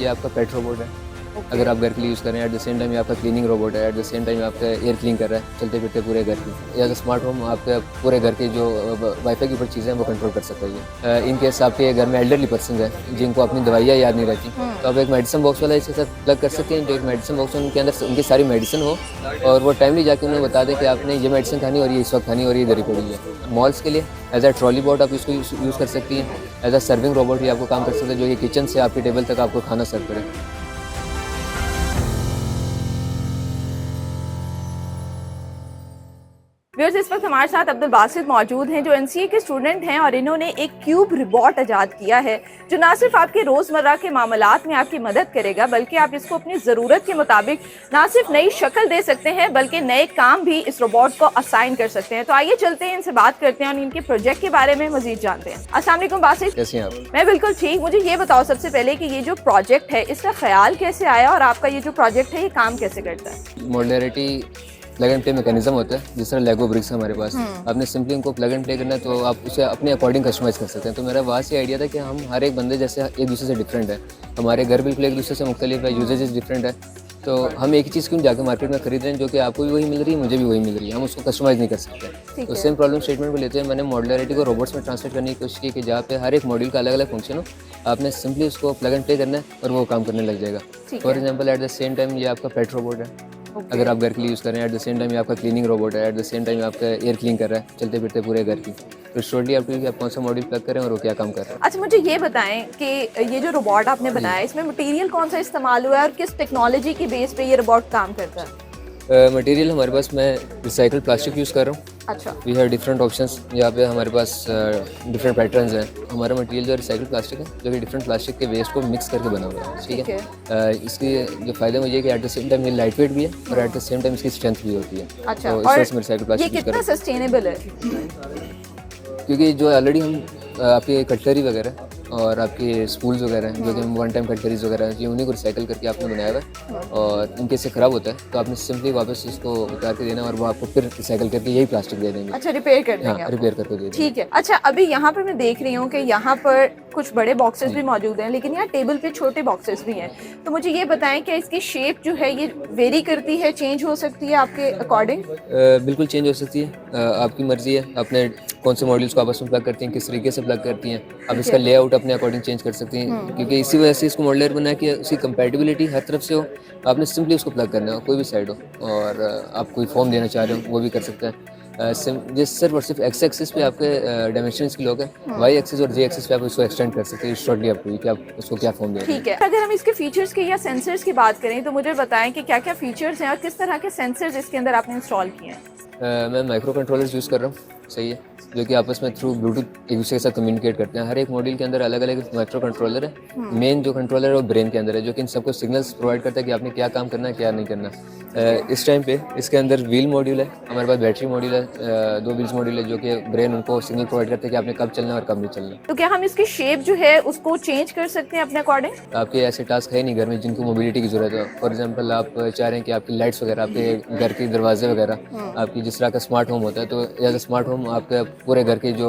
ये आपका पेट रोबोट है। ओके। अगर आप घर के लिए यूज़ कर रहे हैं, एट द सेम टाइम ये आपका क्लीनिंग रोबोट है, एट द सेम टाइम आपका एयर क्लीन कर रहा है चलते फिरते पूरे घर की। एज अ स्मार्ट होम आपके पूरे घर के जो वाईफाई के ऊपर चीज़ें हैं वो कंट्रोल कर सकता है ये। इन केस आपके घर में एल्डरली पर्सन है जिनको अपनी दवाइयाँ याद नहीं रहती, तो आप एक मेडिसिन बॉक्स वाला इसके साथ प्लग कर सकते हैं, जो एक मेडिसिन बॉक्स उनके अंदर उनकी सारी मेडिसिन हो और वो टाइमली जाके उन्हें बता दें कि आपने ये मेडिसिन खानी और ये इस वक्त खानी और ये इधर ही पड़ी है। मॉल्स के लिए एज अ ट्रॉली बॉट आप इसको यूज़ कर सकती हैं। एज अ सर्विंग रोबोट ही आपको काम कर सकते हैं, जो ये किचन से आपकी टेबल तक आपको खाना सर्व करे। व्यूअर्स, इस वक्त हमारे साथ अब्दुल बासित मौजूद हैं जो एनसीए के स्टूडेंट हैं और इन्होंने एक क्यूब रोबोट इजाद किया है जो ना सिर्फ आपके रोज़मर्रा के मामलात में आपकी मदद करेगा, बल्कि आप इसको अपनी ज़रूरत के मुताबिक ना सिर्फ नई शक्ल दे सकते हैं बल्कि नए काम भी इस रोबोट को असाइन कर सकते हैं। तो आइए चलते हैं, इनसे बात करते हैं और इनके प्रोजेक्ट के बारे में मजीद जानते हैं। अस्सलाम वालेकुम बासित। कैसे हैं आप? मैं बिल्कुल ठीक। मुझे ये बताओ सबसे पहले कि ये जो प्रोजेक्ट है इसका ख्याल कैसे आया और आपका ये जो प्रोजेक्ट है ये काम कैसे करता है? Modularity plug and play mechanism होता है, जिस तरह लेगो ब्रिक्स है हमारे पास। आपने सिंपली उनको प्लग एंड प्ले करना है तो आप उसे अपने अकॉर्डिंग कस्टमाइज़ कर सकते हैं। तो मेरा वहाँ से आइडिया था कि हम हर एक बंदे जैसे एक दूसरे से डिफरेंट है, हमारे घर बिल्कुल एक दूसरे से मुख्तलिफ है, यूजेज डिफरेंट है, तो हम एक ही चीज़ क्यों जाकर मार्केट में खरीद रहे हैं जो कि आपको भी वही मिल रही है, मुझे भी वही मिल रही है, हम उसको कस्टमाइज़ नहीं कर सकते। तो सेम प्रॉब्लम स्टेटमेंट को लेते हुए मैंने मॉड्यूलरिटी को रोबोट्स में ट्रांसलेट करने की कोशिश की कि जहाँ पे हर एक मॉड्यूल का अलग अलग फंक्शन हो, आपने सिंपली उसको प्लग एंड प्ले करना है और वो काम करने लग जाएगा। For example at the same time ये आपका पेट रोबोट है। अगर आप घर के लिए यूज़ कर रहे हैं, एट द सेम टाइम ये आपका क्लीनिंग रोबोट है, एट द सेम टाइम आपका एयर क्लीन कर रहा है चलते फिरते पूरे घर की। तो शॉर्टली आप कौन सा मॉड्यूल प्लग करें और वो क्या काम कर रहा है। अच्छा, मुझे ये बताएं कि ये जो रोबोट आपने बनाया है इसमें मटेरियल कौन सा इस्तेमाल हुआ है और किस टेक्नोलॉजी की बेस पे ये रोबोट काम करता है? मटेरियल हमारे पास मैं रिसाइकल प्लास्टिक यूज़ कर रहा हूँ। अच्छा। वी हैव डिफरेंट ऑप्शंस, यहाँ पे हमारे पास डिफरेंट पैटर्न्स हैं। हमारा मटेरियल जो रिसाइकल प्लास्टिक है, जो कि डिफरेंट प्लास्टिक के वेस्ट को मिक्स करके बना हुआ है, ठीक है। इसकी जो फ़ायदा मुझे है कि एट द सेम टाइम ये लाइट वेट भी है और एट द सेम टाइम इसकी स्ट्रेंथ भी होती है। अच्छा, तो इस और वजह से मैं रिसाइकल ये प्लास्टिक यूज़ कर कितना रहा सस्टेनेबल है? हूँ, क्योंकि जो ऑलरेडी हम आपके कटलरी वगैरह और आपके स्पूल्स वगैरह हैं जो कि हम वन टाइम कटलरीज वगैरह हैं, ये उन्हीं को रिसाइकल करके आपने बनाया हुआ है और इनके से ख़राब होता है तो आपने सिंपली वापस इसको उतार के देना और वो आपको फिर रिसाइकल करके यही प्लास्टिक दे देंगे। अच्छा, रिपेयर कर देंगे हाँ, आप? रिपेयर करके दे देंगे। ठीक है। अच्छा, अभी यहाँ पर मैं देख रही हूँ कि यहाँ पर कुछ बड़े बॉक्सेस भी मौजूद हैं, लेकिन यहाँ टेबल पे छोटे बॉक्सेस भी हैं। तो मुझे ये बताएं कि इसकी शेप जो है ये वेरी करती है, चेंज हो सकती है आपके अकॉर्डिंग? बिल्कुल चेंज हो सकती है, आपकी मर्जी है, आपने कौन से मॉडल्स को आपस में प्लग करती हैं, किस तरीके से प्लग करती हैं। आप इसका लेआउट अपने अकॉर्डिंग चेंज कर सकती हैं, क्योंकि इसी वजह से इसको मॉड्यूलर बनाया कि उसकी कंपैटिबिलिटी हर तरफ से हो। आपने सिंपली उसको प्लग करना हो, कोई भी साइड हो, और आप कोई फॉर्म देना चाह रहे हो वो भी कर सकते हैं। सिर्फ और सिर्फ एक्स एक्सिस पे आपके डायमेंशंस की लोग हैं, वाई एक्सिस और जी एक्सिस पे आप उसको एक्सटेंड कर सकते हैं शॉर्टली आपको कि आप उसको क्या फॉर्म दे रहे हैं। ठीक है। अगर हम इसके फीचर्स की या सेंसर्स की बात करें तो मुझे बताएं कि क्या क्या फीचर्स हैं और किस तरह के सेंसर्स इसके अंदर आपने इंस्टॉल किए हैं? मैं माइक्रो कंट्रोलर्स यूज़ कर रहा हूँ, सही है, जो कि आपस में थ्रू ब्लूटूथ एक दूसरे के साथ कम्युनिकेट करते हैं। हर एक मॉड्यूल के अंदर अलग अलग माइक्रो कंट्रोलर है। मेन जो कंट्रोलर है वो ब्रेन के अंदर है, जो कि इन सबको सिग्नल्स प्रोवाइड करता है कि आपने क्या काम करना है क्या नहीं करना। इस टाइम पे इसके अंदर व्हील मॉड्यूल है, हमारे पास बैटरी मॉड्यूल है, 2 व्हील्स मॉड्यूल है, जो कि ब्रेन उनको सिग्नल प्रोवाइड करता है कि आपने कब चलना है और कब नहीं चलना। तो क्या हम इसकी शेप जो है उसको चेंज कर सकते हैं अपने अकॉर्डिंग? आपके ऐसे टास्क है नहीं घर में जिनको मोबिलिटी की जरूरत है। फॉर एग्जांपल आप चाह रहे हैं कि आपकी लाइट्स वगैरह, आपके घर के दरवाजे वगैरह, आपकी जिस तरह का स्मार्ट होम होता है, तो एज अ स्मार्ट होम आपके पूरे घर के जो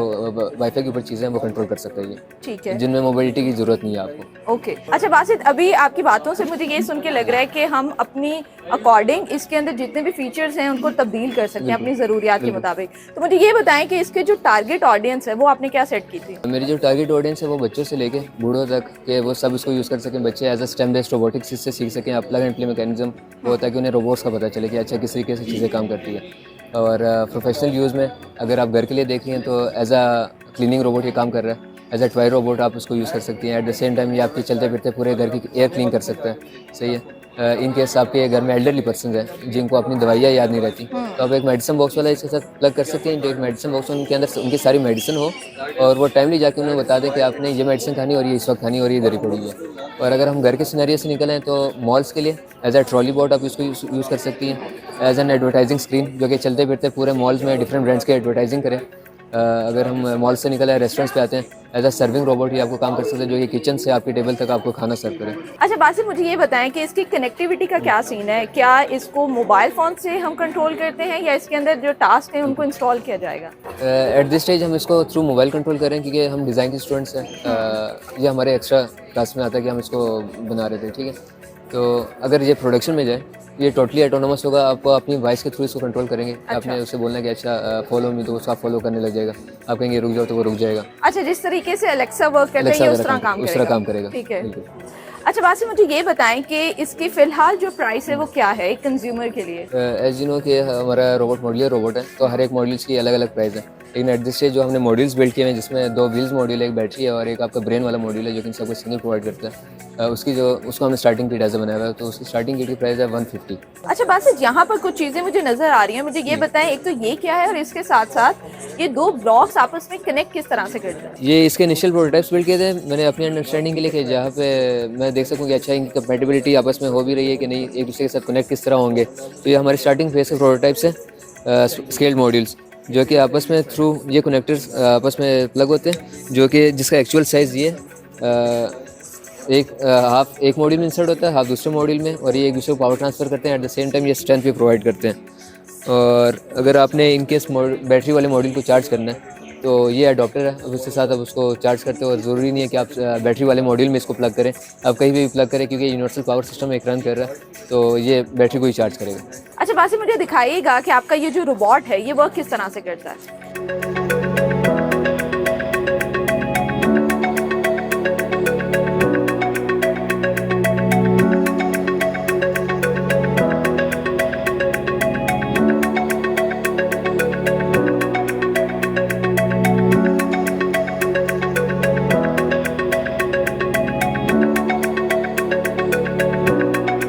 वाईफाई के ऊपर चीज़ें हैं वो कंट्रोल कर सकता है ये, ठीक है, जिनमें मोबिलिटी की ज़रूरत नहीं है आपको। ओके। अच्छा बासित, अभी आपकी बातों से मुझे ये सुन के लग रहा है कि हम अपनी अकॉर्डिंग इसके अंदर जितने भी फीचर्स हैं उनको तब्दील कर सकते हैं अपनी ज़रूरियात के मुताबिक। तो मुझे ये बताएं कि इसके जो टारगेट ऑडियंस है वो आपने क्या सेट की थी? मेरी जो टारगेट ऑडियंस है वो बच्चों से लेके बूढ़ों तक के वो सब इसको यूज़ कर सकें। बच्चे as a STEM based robotics इससे सीख सकें। आप प्लग एंड प्ले मैकेनिज्म वो होता है कि उन्हें रोबोट्स का पता चले कि अच्छा किस तरीके से चीज़ें काम करती है। और प्रोफेशनल यूज़ में अगर आप घर के लिए देख रही हैं तो एज अ क्लीनिंग रोबोट ये काम कर रहा है। एज अ टॉय रोबोट आप उसको यूज़ कर सकती हैं। एट द सेम टाइम ये आपके चलते फिरते पूरे घर की एयर क्लीन कर सकता है, सही है। इन केस आपके घर में एल्डरली पर्सन हैं जिनको अपनी दवाइयाँ याद नहीं रहती, तो आप एक मेडिसिन बॉक्स वाला इसके साथ प्लग कर सकते हैं, जो एक मेडिसिन बॉक्स उनके अंदर उनकी सारी मेडिसिन हो और वो टाइमली जाके उन्हें बता दें कि आपने ये मेडिसिन खानी और ये इस वक्त खानी और ये इधर ही पड़ी है। और अगर हम घर के सिनेरियो से निकलें तो मॉल्स के लिए एज अ ट्रॉली बॉट आप इसको यूज़ कर सकती हैं। एज एन एडवर्टाइजिंग स्क्रीन, जो कि चलते फिरते पूरे मॉल्स में डिफरेंट ब्रांड्स के एडवर्टाइजिंग करें। अगर हम मॉल से निकले रेस्टोरेंट्स पे आते हैं एज अ सर्विंग रोबोट ही आपको काम कर सकता है, जो कि किचन से आपकी टेबल तक आपको खाना सर्व करे। अच्छा बासित, मुझे ये बताएं कि इसकी कनेक्टिविटी का क्या सीन है? क्या इसको मोबाइल फ़ोन से हम कंट्रोल करते हैं या इसके अंदर जो टास्क हैं उनको इंस्टॉल किया जाएगा? एट दिस स्टेज हम इसको थ्रू मोबाइल कंट्रोल करें, क्योंकि हम डिज़ाइन के स्टूडेंट्स हैं। ये हमारे एक्स्ट्रा क्लास में आता है कि हम इसको बना रहे थे, ठीक है। तो अगर ये प्रोडक्शन में जाए, ये टोटली ऑटोनोमस होगा। आप अपनी वॉइस के थ्रू इसको कंट्रोल करेंगे। आपने उससे बोलना है कि अच्छा फॉलो मी, तो उसको आप फॉलो करने लग जाएगा। आप कहेंगे रुक जाओ तो वो रुक जाएगा। अच्छा, जिस तरीके से अलेक्सा वर्क करता है Alexa ये उस वगैरह तरह उस तरह काम करेगा। ठीक है। बिल्कुल। अच्छा बासित, मुझे ये बताएं कि इसकी फ़िलहाल जो प्राइस है वो क्या है एक कंज्यूमर के लिए? एज यू नो कि हमारा रोबोट मॉड्यूलर रोबोट है, तो हर एक मॉड्यूल्स की अलग अलग प्राइस है। लेकिन एट दिस स्टेज जो हमने मॉड्यूल्स बिल्ड किए हैं, जिसमें 2 व्हील्स मॉड्यूल है, एक बैटरी है और एक आपका ब्रेन वाला मॉड्यूल है, जो कि इन सबको सिंगल प्रोवाइड करता है। उसको हमने स्टार्टिंग किट ऐसे बनाया हुआ है, तो उसकी स्टार्टिंग किट की प्राइस है 150। अच्छा बासित, यहाँ पर कुछ चीज़ें मुझे नज़र आ रही हैं, मुझे ये बताएं एक तो ये क्या है और इसके साथ साथ ये 2 ब्लॉक्स आपस में कनेक्ट किस तरह से करते हैं? ये इसके इनिशियल प्रोटोटाइप्स बिल्ड किए थे मैंने अपनी अंडरस्टैंडिंग के लिए, कि जहाँ पे मैं देख सकूँ कि अच्छा इनकी कंपैटिबिलिटी आपस में हो भी रही है कि नहीं, एक दूसरे के साथ कनेक्ट किस तरह होंगे। तो ये हमारे स्टार्टिंग फेज के प्रोटोटाइप्स हैं, स्केल्ड मॉड्यूल्स, जो कि आपस में थ्रू ये कनेक्टर्स आपस में प्लग होते हैं, जो कि जिसका एक्चुअल साइज़ ये हाफ एक मॉड्यूल में इंसर्ट होता है, हाफ दूसरे मॉड्यूल में, और ये एक दूसरे को पावर ट्रांसफ़र करते हैं। एट द सेम टाइम ये स्ट्रेंथ भी प्रोवाइड करते हैं। और अगर आपने इनकेस बैटरी वाले मॉड्यूल को चार्ज करना है, तो ये अडॉप्टर है, अब उसके साथ आप उसको चार्ज करते हो। और ज़रूरी नहीं है कि आप बैटरी वाले मॉड्यूल में इसको प्लग करें, आप कहीं भी प्लग करें, क्योंकि यूनिवर्सल पावर सिस्टम एक रन कर रहा है, तो ये बैटरी को ही चार्ज करेगा। अच्छा बासित, मुझे दिखाइएगा कि आपका ये जो रोबोट है ये वर्क किस तरह से करता है।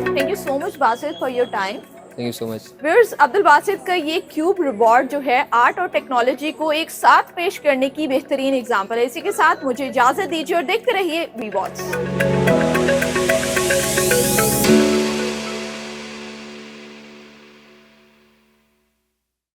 Thank you so much Basit for your time. Thank you so much. Viewers, Abdul Basit का ये क्यूब रोबोट जो है आर्ट और टेक्नोलॉजी को एक साथ पेश करने की बेहतरीन एग्जाम्पल है। इसी के साथ मुझे इजाज़त दीजिए और देखते रहिए वी वॉच।